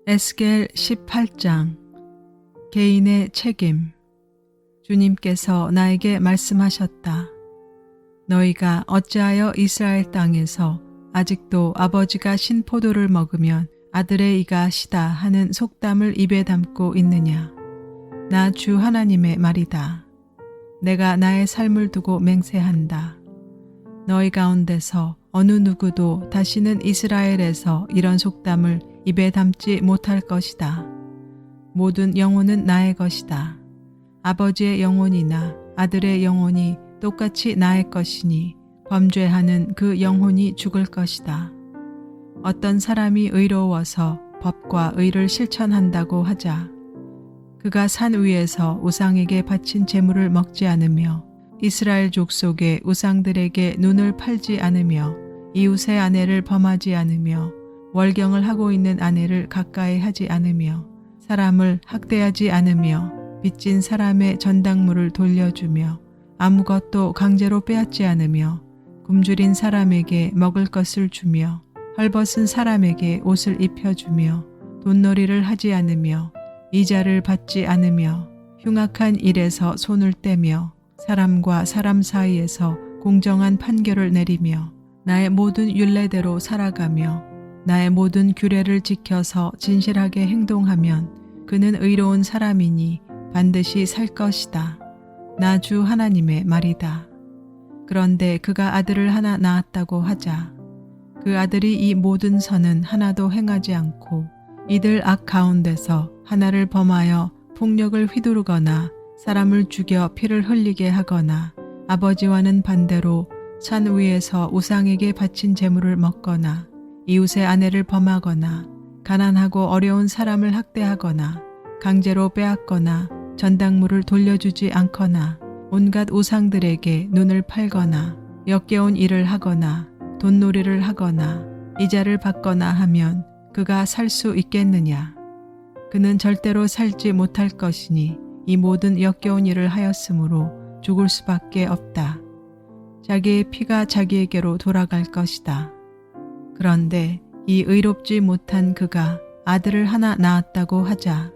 에스겔 18장. 개인의 책임. 주님께서 나에게 말씀하셨다. 너희가 어찌하여 이스라엘 땅에서 아직도 아버지가 신 포도를 먹으면 아들의 이가 시다 하는 속담을 입에 담고 있느냐. 나 주 하나님의 말이다. 내가 나의 삶을 두고 맹세한다. 너희 가운데서 어느 누구도 다시는 이스라엘에서 이런 속담을 입에 담지 못할 것이다. 모든 영혼은 나의 것이다. 아버지의 영혼이나 아들의 영혼이 똑같이 나의 것이니 범죄하는 그 영혼이 죽을 것이다. 어떤 사람이 의로워서 법과 의를 실천한다고 하자. 그가 산 위에서 우상에게 바친 제물을 먹지 않으며 이스라엘 족속의 우상들에게 눈을 팔지 않으며 이웃의 아내를 범하지 않으며 월경을 하고 있는 아내를 가까이 하지 않으며 사람을 학대하지 않으며 빚진 사람의 전당물을 돌려주며 아무것도 강제로 빼앗지 않으며 굶주린 사람에게 먹을 것을 주며 헐벗은 사람에게 옷을 입혀주며 돈놀이를 하지 않으며 이자를 받지 않으며 흉악한 일에서 손을 떼며 사람과 사람 사이에서 공정한 판결을 내리며 나의 모든 율례대로 살아가며 나의 모든 규례를 지켜서 진실하게 행동하면 그는 의로운 사람이니 반드시 살 것이다. 나 주 하나님의 말이다. 그런데 그가 아들을 하나 낳았다고 하자. 그 아들이 이 모든 선은 하나도 행하지 않고 이들 악 가운데서 하나를 범하여 폭력을 휘두르거나 사람을 죽여 피를 흘리게 하거나 아버지와는 반대로 산 위에서 우상에게 바친 제물을 먹거나 이웃의 아내를 범하거나 가난하고 어려운 사람을 학대하거나 강제로 빼앗거나 전당물을 돌려주지 않거나 온갖 우상들에게 눈을 팔거나 역겨운 일을 하거나 돈놀이를 하거나 이자를 받거나 하면 그가 살 수 있겠느냐. 그는 절대로 살지 못할 것이니 이 모든 역겨운 일을 하였으므로 죽을 수밖에 없다. 자기의 피가 자기에게로 돌아갈 것이다. 그런데 이 의롭지 못한 그가 아들을 하나 낳았다고 하자.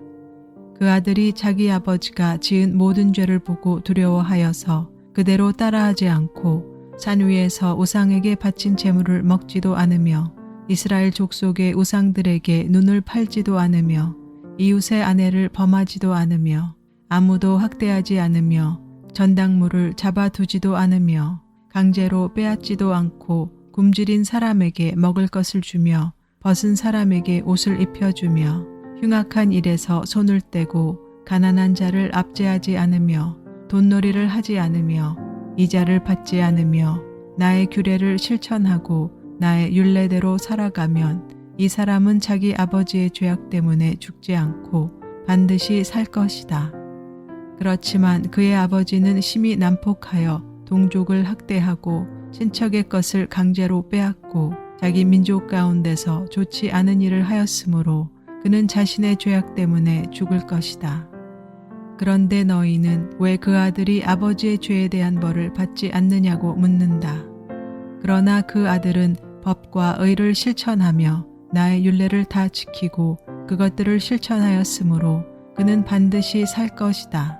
그 아들이 자기 아버지가 지은 모든 죄를 보고 두려워하여서 그대로 따라하지 않고 산 위에서 우상에게 바친 제물을 먹지도 않으며 이스라엘 족속의 우상들에게 눈을 팔지도 않으며 이웃의 아내를 범하지도 않으며 아무도 학대하지 않으며 전당물을 잡아두지도 않으며 강제로 빼앗지도 않고 굶주린 사람에게 먹을 것을 주며 벗은 사람에게 옷을 입혀주며 흉악한 일에서 손을 떼고 가난한 자를 압제하지 않으며 돈놀이를 하지 않으며 이자를 받지 않으며 나의 규례를 실천하고 나의 율례대로 살아가면 이 사람은 자기 아버지의 죄악 때문에 죽지 않고 반드시 살 것이다. 그렇지만 그의 아버지는 심히 난폭하여 동족을 학대하고 친척의 것을 강제로 빼앗고 자기 민족 가운데서 좋지 않은 일을 하였으므로 그는 자신의 죄악 때문에 죽을 것이다. 그런데 너희는 왜 그 아들이 아버지의 죄에 대한 벌을 받지 않느냐고 묻는다. 그러나 그 아들은 법과 의를 실천하며 나의 율례를 다 지키고 그것들을 실천하였으므로 그는 반드시 살 것이다.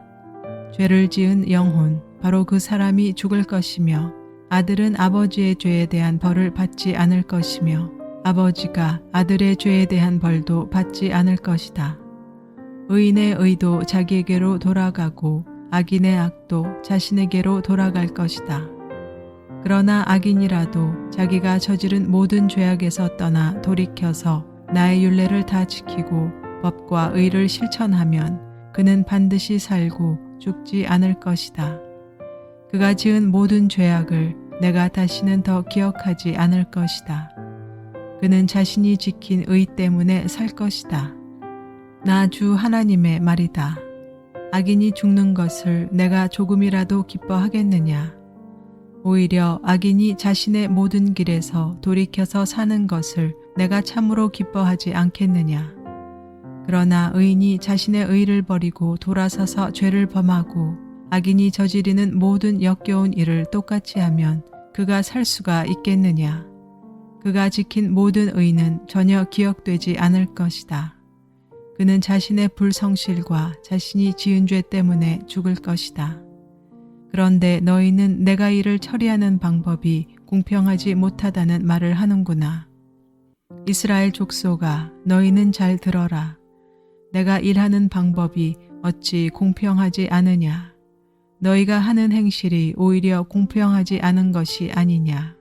죄를 지은 영혼, 바로 그 사람이 죽을 것이며 아들은 아버지의 죄에 대한 벌을 받지 않을 것이며 아버지가 아들의 죄에 대한 벌도 받지 않을 것이다. 의인의 의도 자기에게로 돌아가고 악인의 악도 자신에게로 돌아갈 것이다. 그러나 악인이라도 자기가 저지른 모든 죄악에서 떠나 돌이켜서 나의 율례를 다 지키고 법과 의를 실천하면 그는 반드시 살고 죽지 않을 것이다. 그가 지은 모든 죄악을 내가 다시는 더 기억하지 않을 것이다. 그는 자신이 지킨 의 때문에 살 것이다. 나 주 하나님의 말이다. 악인이 죽는 것을 내가 조금이라도 기뻐하겠느냐. 오히려 악인이 자신의 모든 길에서 돌이켜서 사는 것을 내가 참으로 기뻐하지 않겠느냐. 그러나 의인이 자신의 의를 버리고 돌아서서 죄를 범하고 악인이 저지르는 모든 역겨운 일을 똑같이 하면 그가 살 수가 있겠느냐. 그가 지킨 모든 의는 전혀 기억되지 않을 것이다. 그는 자신의 불성실과 자신이 지은 죄 때문에 죽을 것이다. 그런데 너희는 내가 이를 처리하는 방법이 공평하지 못하다는 말을 하는구나. 이스라엘 족속아, 너희는 잘 들어라. 내가 일하는 방법이 어찌 공평하지 않으냐. 너희가 하는 행실이 오히려 공평하지 않은 것이 아니냐.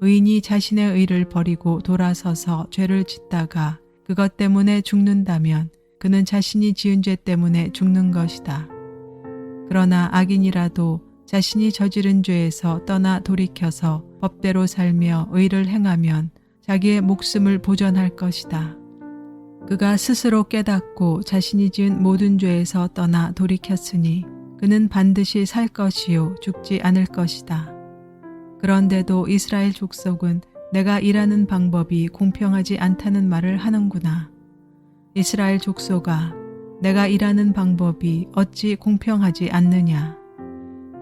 의인이 자신의 의를 버리고 돌아서서 죄를 짓다가 그것 때문에 죽는다면 그는 자신이 지은 죄 때문에 죽는 것이다. 그러나 악인이라도 자신이 저지른 죄에서 떠나 돌이켜서 법대로 살며 의를 행하면 자기의 목숨을 보전할 것이다. 그가 스스로 깨닫고 자신이 지은 모든 죄에서 떠나 돌이켰으니 그는 반드시 살 것이요 죽지 않을 것이다. 그런데도 이스라엘 족속은 내가 일하는 방법이 공평하지 않다는 말을 하는구나. 이스라엘 족속아, 내가 일하는 방법이 어찌 공평하지 않느냐.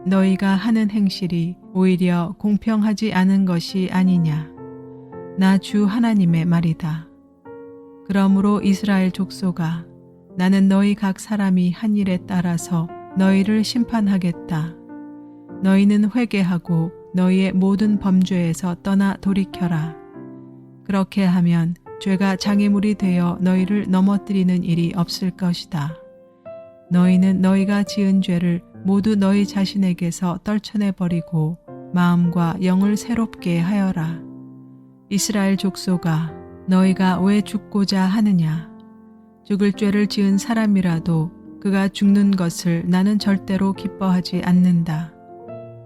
너희가 하는 행실이 오히려 공평하지 않은 것이 아니냐. 나 주 하나님의 말이다. 그러므로 이스라엘 족속아, 나는 너희 각 사람이 한 일에 따라서 너희를 심판하겠다. 너희는 회개하고 너희의 모든 범죄에서 떠나 돌이켜라. 그렇게 하면 죄가 장애물이 되어 너희를 넘어뜨리는 일이 없을 것이다. 너희는 너희가 지은 죄를 모두 너희 자신에게서 떨쳐내버리고 마음과 영을 새롭게 하여라. 이스라엘 족속아, 너희가 왜 죽고자 하느냐? 죽을 죄를 지은 사람이라도 그가 죽는 것을 나는 절대로 기뻐하지 않는다.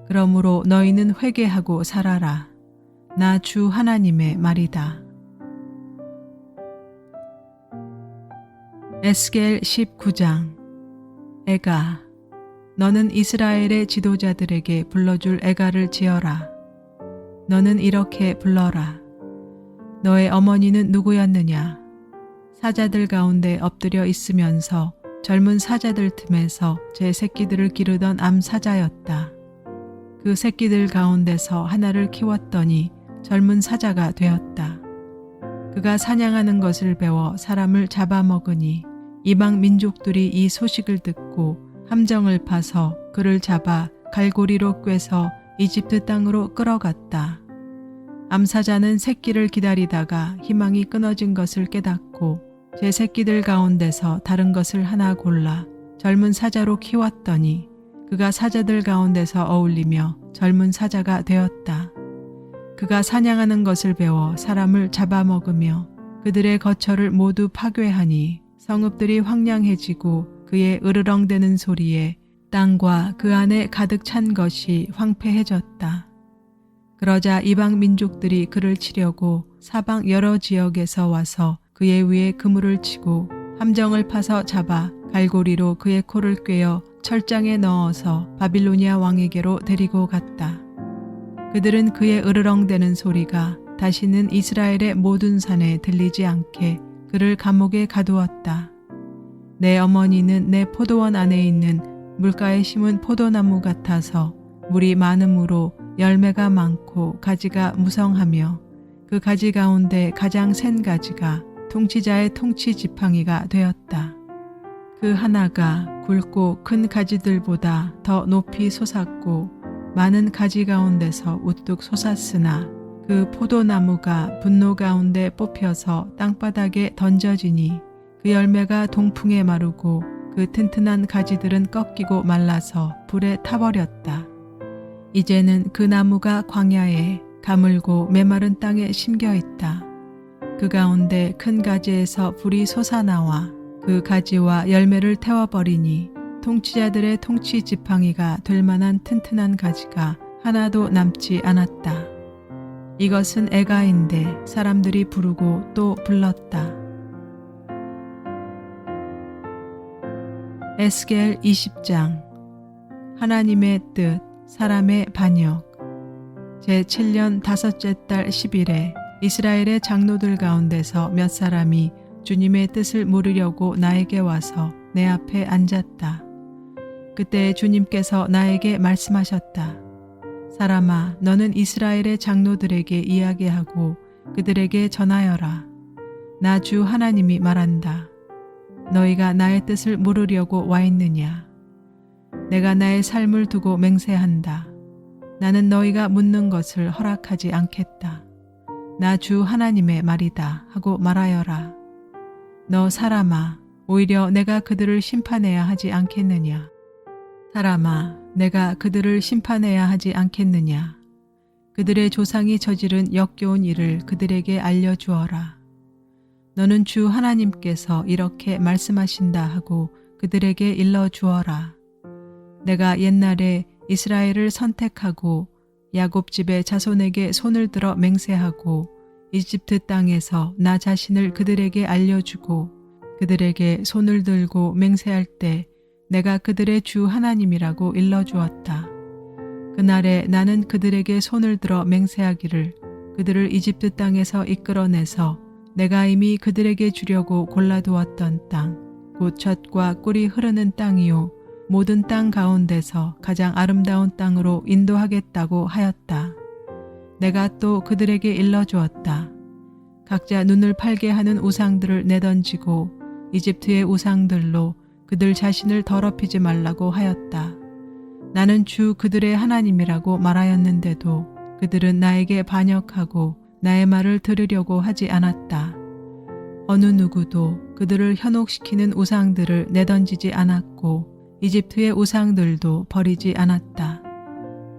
그러므로 너희는 회개하고 살아라. 나 주 하나님의 말이다. 에스겔 19장. 애가, 너는 이스라엘의 지도자들에게 불러줄 애가를 지어라. 너는 이렇게 불러라. 너의 어머니는 누구였느냐? 사자들 가운데 엎드려 있으면서 젊은 사자들 틈에서 제 새끼들을 기르던 암사자였다. 그 새끼들 가운데서 하나를 키웠더니 젊은 사자가 되었다. 그가 사냥하는 것을 배워 사람을 잡아먹으니 이방 민족들이 이 소식을 듣고 함정을 파서 그를 잡아 갈고리로 꿰서 이집트 땅으로 끌어갔다. 암사자는 새끼를 기다리다가 희망이 끊어진 것을 깨닫고 제 새끼들 가운데서 다른 것을 하나 골라 젊은 사자로 키웠더니 그가 사자들 가운데서 어울리며 젊은 사자가 되었다. 그가 사냥하는 것을 배워 사람을 잡아먹으며 그들의 거처를 모두 파괴하니 성읍들이 황량해지고 그의 으르렁대는 소리에 땅과 그 안에 가득 찬 것이 황폐해졌다. 그러자 이방 민족들이 그를 치려고 사방 여러 지역에서 와서 그의 위에 그물을 치고 함정을 파서 잡아 갈고리로 그의 코를 꿰어 철장에 넣어서 바빌로니아 왕에게로 데리고 갔다. 그들은 그의 으르렁대는 소리가 다시는 이스라엘의 모든 산에 들리지 않게 그를 감옥에 가두었다. 내 어머니는 내 포도원 안에 있는 물가에 심은 포도나무 같아서 물이 많음으로 열매가 많고 가지가 무성하며 그 가지 가운데 가장 센 가지가 통치자의 통치 지팡이가 되었다. 그 하나가 굵고 큰 가지들보다 더 높이 솟았고 많은 가지 가운데서 우뚝 솟았으나 그 포도나무가 분노 가운데 뽑혀서 땅바닥에 던져지니 그 열매가 동풍에 마르고 그 튼튼한 가지들은 꺾이고 말라서 불에 타버렸다. 이제는 그 나무가 광야에 가물고 메마른 땅에 심겨 있다. 그 가운데 큰 가지에서 불이 솟아나와 그 가지와 열매를 태워버리니 통치자들의 통치 지팡이가 될 만한 튼튼한 가지가 하나도 남지 않았다. 이것은 애가인데 사람들이 부르고 또 불렀다. 에스겔 20장. 하나님의 뜻, 사람의 반역. 제7년 다섯째 달 10일에 이스라엘의 장로들 가운데서 몇 사람이 주님의 뜻을 물으려고 나에게 와서 내 앞에 앉았다. 그때 주님께서 나에게 말씀하셨다. 사람아, 너는 이스라엘의 장로들에게 이야기하고 그들에게 전하여라. 나 주 하나님이 말한다. 너희가 나의 뜻을 물으려고 와 있느냐? 내가 나의 삶을 두고 맹세한다. 나는 너희가 묻는 것을 허락하지 않겠다. 나 주 하나님의 말이다 하고 말하여라. 너 사람아, 오히려 내가 그들을 심판해야 하지 않겠느냐? 사람아, 내가 그들을 심판해야 하지 않겠느냐? 그들의 조상이 저지른 역겨운 일을 그들에게 알려주어라. 너는 주 하나님께서 이렇게 말씀하신다 하고 그들에게 일러주어라. 내가 옛날에 이스라엘을 선택하고 야곱 집의 자손에게 손을 들어 맹세하고 이집트 땅에서 나 자신을 그들에게 알려주고 그들에게 손을 들고 맹세할 때 내가 그들의 주 하나님이라고 일러주었다. 그날에 나는 그들에게 손을 들어 맹세하기를 그들을 이집트 땅에서 이끌어내서 내가 이미 그들에게 주려고 골라두었던 땅, 곧 젖과 꿀이 흐르는 땅이요 모든 땅 가운데서 가장 아름다운 땅으로 인도하겠다고 하였다. 내가 또 그들에게 일러주었다. 각자 눈을 팔게 하는 우상들을 내던지고 이집트의 우상들로 그들 자신을 더럽히지 말라고 하였다. 나는 주 그들의 하나님이라고 말하였는데도 그들은 나에게 반역하고 나의 말을 들으려고 하지 않았다. 어느 누구도 그들을 현혹시키는 우상들을 내던지지 않았고 이집트의 우상들도 버리지 않았다.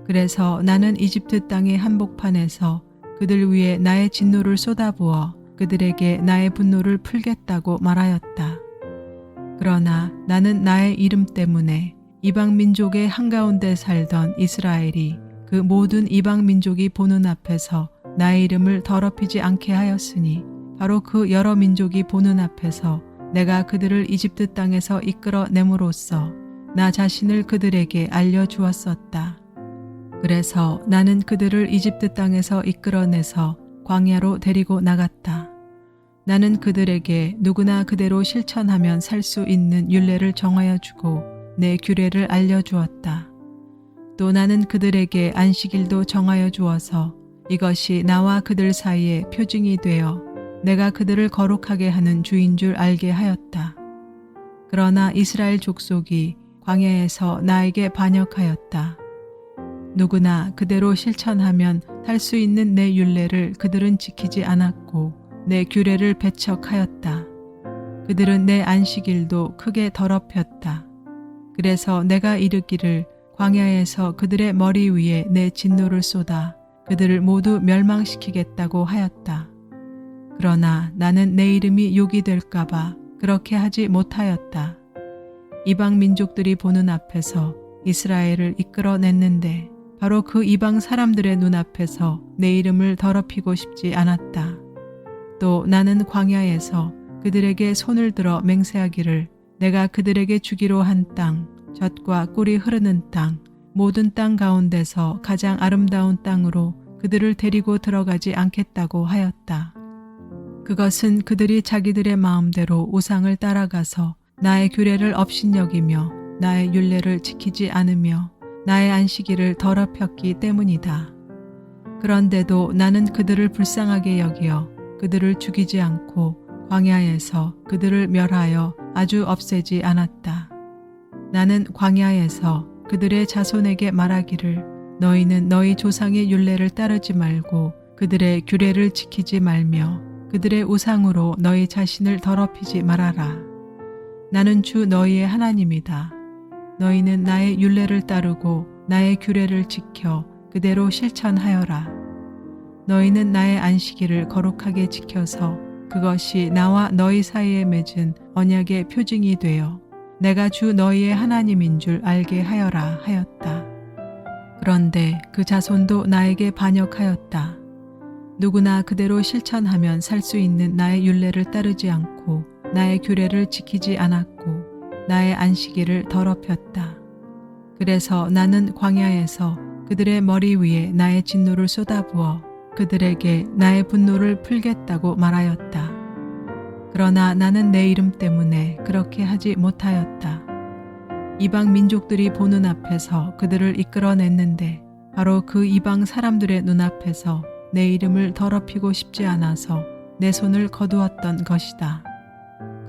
그래서 나는 이집트 땅의 한복판에서 그들 위에 나의 진노를 쏟아부어 그들에게 나의 분노를 풀겠다고 말하였다. 그러나 나는 나의 이름 때문에 이방 민족의 한가운데 살던 이스라엘이 그 모든 이방 민족이 보는 앞에서 나의 이름을 더럽히지 않게 하였으니 바로 그 여러 민족이 보는 앞에서 내가 그들을 이집트 땅에서 이끌어냄으로써 나 자신을 그들에게 알려주었었다. 그래서 나는 그들을 이집트 땅에서 이끌어내서 광야로 데리고 나갔다. 나는 그들에게 누구나 그대로 실천하면 살 수 있는 율례를 정하여 주고 내 규례를 알려주었다. 또 나는 그들에게 안식일도 정하여 주어서 이것이 나와 그들 사이에 표징이 되어 내가 그들을 거룩하게 하는 주인 줄 알게 하였다. 그러나 이스라엘 족속이 광야에서 나에게 반역하였다. 누구나 그대로 실천하면 살 수 있는 내 율례를 그들은 지키지 않았고 내 규례를 배척하였다. 그들은 내 안식일도 크게 더럽혔다. 그래서 내가 이르기를 광야에서 그들의 머리 위에 내 진노를 쏟아 그들을 모두 멸망시키겠다고 하였다. 그러나 나는 내 이름이 욕이 될까 봐 그렇게 하지 못하였다. 이방 민족들이 보는 앞에서 이스라엘을 이끌어냈는데 바로 그 이방 사람들의 눈앞에서 내 이름을 더럽히고 싶지 않았다. 또 나는 광야에서 그들에게 손을 들어 맹세하기를 내가 그들에게 주기로 한 땅, 젖과 꿀이 흐르는 땅, 모든 땅 가운데서 가장 아름다운 땅으로 그들을 데리고 들어가지 않겠다고 하였다. 그것은 그들이 자기들의 마음대로 우상을 따라가서 나의 규례를 업신여기며 나의 율례를 지키지 않으며 나의 안식일을 더럽혔기 때문이다. 그런데도 나는 그들을 불쌍하게 여기어 그들을 죽이지 않고 광야에서 그들을 멸하여 아주 없애지 않았다. 나는 광야에서 그들의 자손에게 말하기를 너희는 너희 조상의 율례를 따르지 말고 그들의 규례를 지키지 말며 그들의 우상으로 너희 자신을 더럽히지 말아라. 나는 주 너희의 하나님이다. 너희는 나의 율례를 따르고 나의 규례를 지켜 그대로 실천하여라. 너희는 나의 안식일을 거룩하게 지켜서 그것이 나와 너희 사이에 맺은 언약의 표징이 되어 내가 주 너희의 하나님인 줄 알게 하여라 하였다. 그런데 그 자손도 나에게 반역하였다. 누구나 그대로 실천하면 살 수 있는 나의 율례를 따르지 않고 나의 규례를 지키지 않았고 나의 안식일을 더럽혔다. 그래서 나는 광야에서 그들의 머리 위에 나의 진노를 쏟아부어 그들에게 나의 분노를 풀겠다고 말하였다. 그러나 나는 내 이름 때문에 그렇게 하지 못하였다. 이방 민족들이 보는 앞에서 그들을 이끌어냈는데 바로 그 이방 사람들의 눈앞에서 내 이름을 더럽히고 싶지 않아서 내 손을 거두었던 것이다.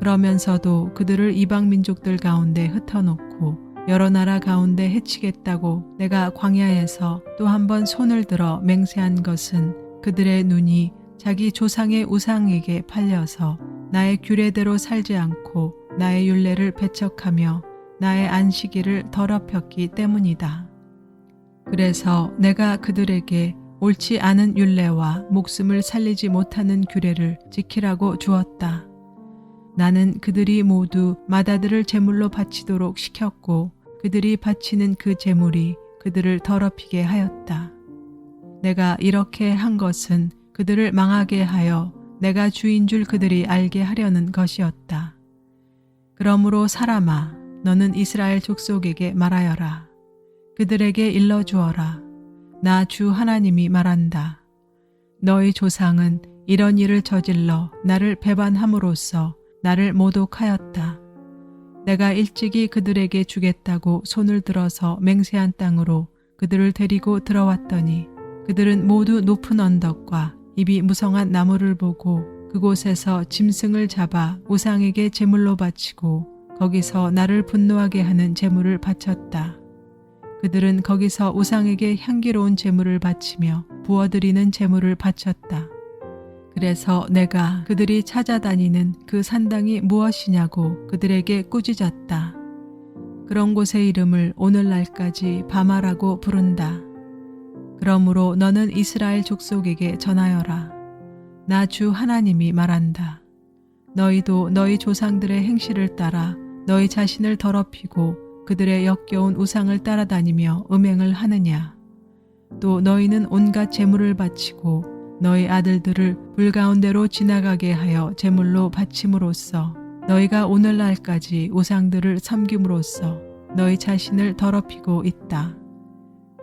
그러면서도 그들을 이방 민족들 가운데 흩어놓고 여러 나라 가운데 해치겠다고 내가 광야에서 또 한 번 손을 들어 맹세한 것은 그들의 눈이 자기 조상의 우상에게 팔려서 나의 규례대로 살지 않고 나의 율례를 배척하며 나의 안식일을 더럽혔기 때문이다. 그래서 내가 그들에게 옳지 않은 율례와 목숨을 살리지 못하는 규례를 지키라고 주었다. 나는 그들이 모두 맏아들을 제물로 바치도록 시켰고 그들이 바치는 그 제물이 그들을 더럽히게 하였다. 내가 이렇게 한 것은 그들을 망하게 하여 내가 주인 줄 그들이 알게 하려는 것이었다. 그러므로 사람아, 너는 이스라엘 족속에게 말하여라. 그들에게 일러주어라. 나 주 하나님이 말한다. 너희 조상은 이런 일을 저질러 나를 배반함으로써 나를 모독하였다. 내가 일찍이 그들에게 주겠다고 손을 들어서 맹세한 땅으로 그들을 데리고 들어왔더니 그들은 모두 높은 언덕과 잎이 무성한 나무를 보고 그곳에서 짐승을 잡아 우상에게 제물로 바치고 거기서 나를 분노하게 하는 제물을 바쳤다. 그들은 거기서 우상에게 향기로운 제물을 바치며 부어드리는 제물을 바쳤다. 그래서 내가 그들이 찾아다니는 그 산당이 무엇이냐고 그들에게 꾸짖었다. 그런 곳의 이름을 오늘날까지 바마라고 부른다. 그러므로 너는 이스라엘 족속에게 전하여라. 나 주 하나님이 말한다. 너희도 너희 조상들의 행실을 따라 너희 자신을 더럽히고 그들의 역겨운 우상을 따라다니며 음행을 하느냐. 또 너희는 온갖 제물을 바치고 너희 아들들을 불 가운데로 지나가게 하여 제물로 바침으로써 너희가 오늘날까지 우상들을 섬김으로써 너희 자신을 더럽히고 있다.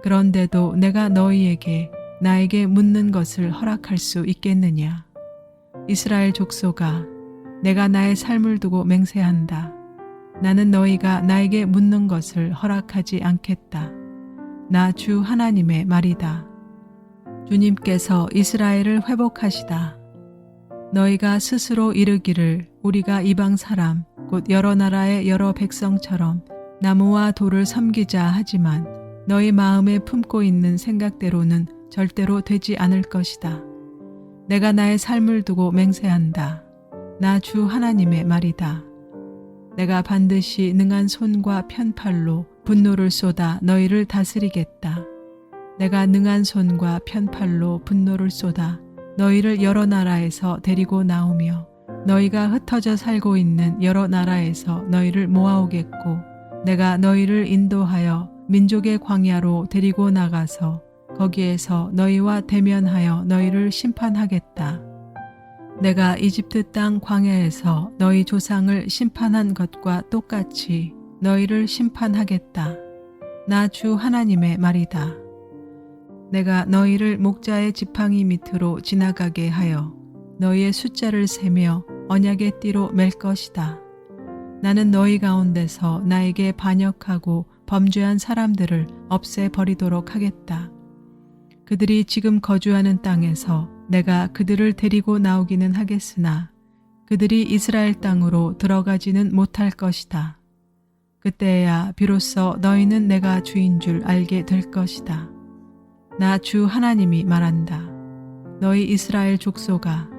그런데도 내가 너희에게 나에게 묻는 것을 허락할 수 있겠느냐. 이스라엘 족속아, 내가 나의 삶을 두고 맹세한다. 나는 너희가 나에게 묻는 것을 허락하지 않겠다. 나 주 하나님의 말이다. 주님께서 이스라엘을 회복하시다. 너희가 스스로 이르기를 우리가 이방 사람 곧 여러 나라의 여러 백성처럼 나무와 돌을 섬기자 하지만 너희 마음에 품고 있는 생각대로는 절대로 되지 않을 것이다. 내가 나의 삶을 두고 맹세한다. 나 주 하나님의 말이다. 내가 반드시 능한 손과 편팔로 분노를 쏟아 너희를 다스리겠다. 내가 능한 손과 편팔로 분노를 쏟아 너희를 여러 나라에서 데리고 나오며 너희가 흩어져 살고 있는 여러 나라에서 너희를 모아오겠고 내가 너희를 인도하여 민족의 광야로 데리고 나가서 거기에서 너희와 대면하여 너희를 심판하겠다. 내가 이집트 땅 광야에서 너희 조상을 심판한 것과 똑같이 너희를 심판하겠다. 나 주 하나님의 말이다. 내가 너희를 목자의 지팡이 밑으로 지나가게 하여 너희의 숫자를 세며 언약의 띠로 맬 것이다. 나는 너희 가운데서 나에게 반역하고 범죄한 사람들을 없애버리도록 하겠다. 그들이 지금 거주하는 땅에서 내가 그들을 데리고 나오기는 하겠으나 그들이 이스라엘 땅으로 들어가지는 못할 것이다. 그때야 비로소 너희는 내가 주인 줄 알게 될 것이다. 나 주 하나님이 말한다. 너희 이스라엘 족속아,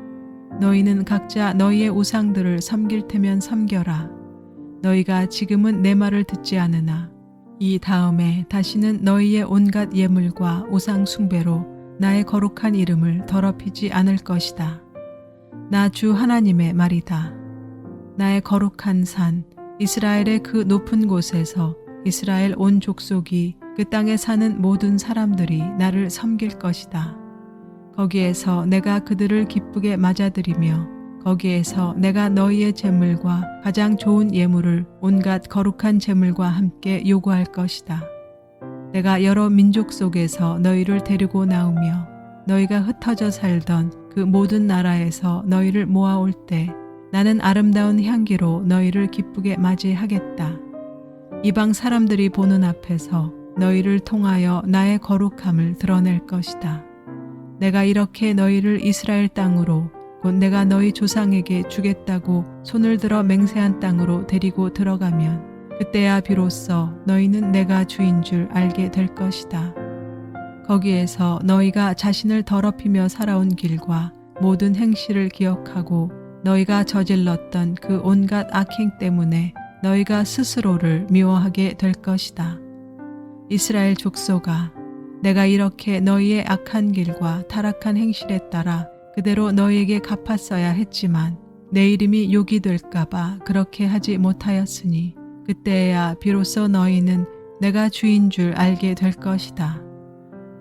너희는 각자 너희의 우상들을 섬길 테면 섬겨라. 너희가 지금은 내 말을 듣지 않으나 이 다음에 다시는 너희의 온갖 예물과 우상 숭배로 나의 거룩한 이름을 더럽히지 않을 것이다. 나 주 하나님의 말이다. 나의 거룩한 산 이스라엘의 그 높은 곳에서 이스라엘 온 족속이 그 땅에 사는 모든 사람들이 나를 섬길 것이다. 거기에서 내가 그들을 기쁘게 맞아들이며 거기에서 내가 너희의 제물과 가장 좋은 예물을 온갖 거룩한 제물과 함께 요구할 것이다. 내가 여러 민족 속에서 너희를 데리고 나오며 너희가 흩어져 살던 그 모든 나라에서 너희를 모아올 때 나는 아름다운 향기로 너희를 기쁘게 맞이하겠다. 이방 사람들이 보는 앞에서 너희를 통하여 나의 거룩함을 드러낼 것이다. 내가 이렇게 너희를 이스라엘 땅으로 곧 내가 너희 조상에게 주겠다고 손을 들어 맹세한 땅으로 데리고 들어가면 그때야 비로소 너희는 내가 주인 줄 알게 될 것이다. 거기에서 너희가 자신을 더럽히며 살아온 길과 모든 행실을 기억하고 너희가 저질렀던 그 온갖 악행 때문에 너희가 스스로를 미워하게 될 것이다. 이스라엘 족속아, 내가 이렇게 너희의 악한 길과 타락한 행실에 따라 그대로 너희에게 갚았어야 했지만 내 이름이 욕이 될까봐 그렇게 하지 못하였으니 그때야 비로소 너희는 내가 주인 줄 알게 될 것이다.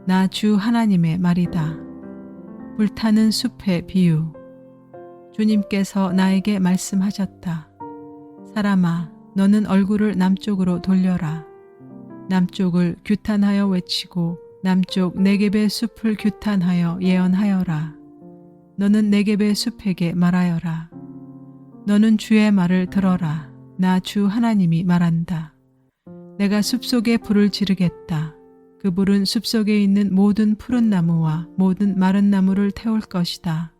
나 주 하나님의 말이다. 불타는 숲의 비유. 주님께서 나에게 말씀하셨다. 사람아, 너는 얼굴을 남쪽으로 돌려라. 남쪽을 규탄하여 외치고 남쪽 네겝의 숲을 규탄하여 예언하여라. 너는 네겝의 숲에게 말하여라. 너는 주의 말을 들어라. 나 주 하나님이 말한다. 내가 숲속에 불을 지르겠다. 그 불은 숲속에 있는 모든 푸른 나무와 모든 마른 나무를 태울 것이다.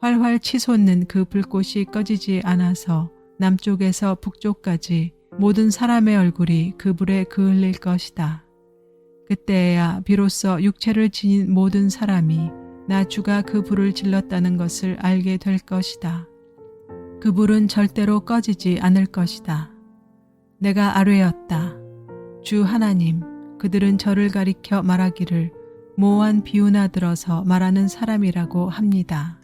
활활 치솟는 그 불꽃이 꺼지지 않아서 남쪽에서 북쪽까지 모든 사람의 얼굴이 그 불에 그을릴 것이다. 그때야 비로소 육체를 지닌 모든 사람이 나 주가 그 불을 질렀다는 것을 알게 될 것이다. 그 불은 절대로 꺼지지 않을 것이다. 내가 아뢰었다. 주 하나님, 그들은 저를 가리켜 말하기를 모호한 비유나 들어서 말하는 사람이라고 합니다.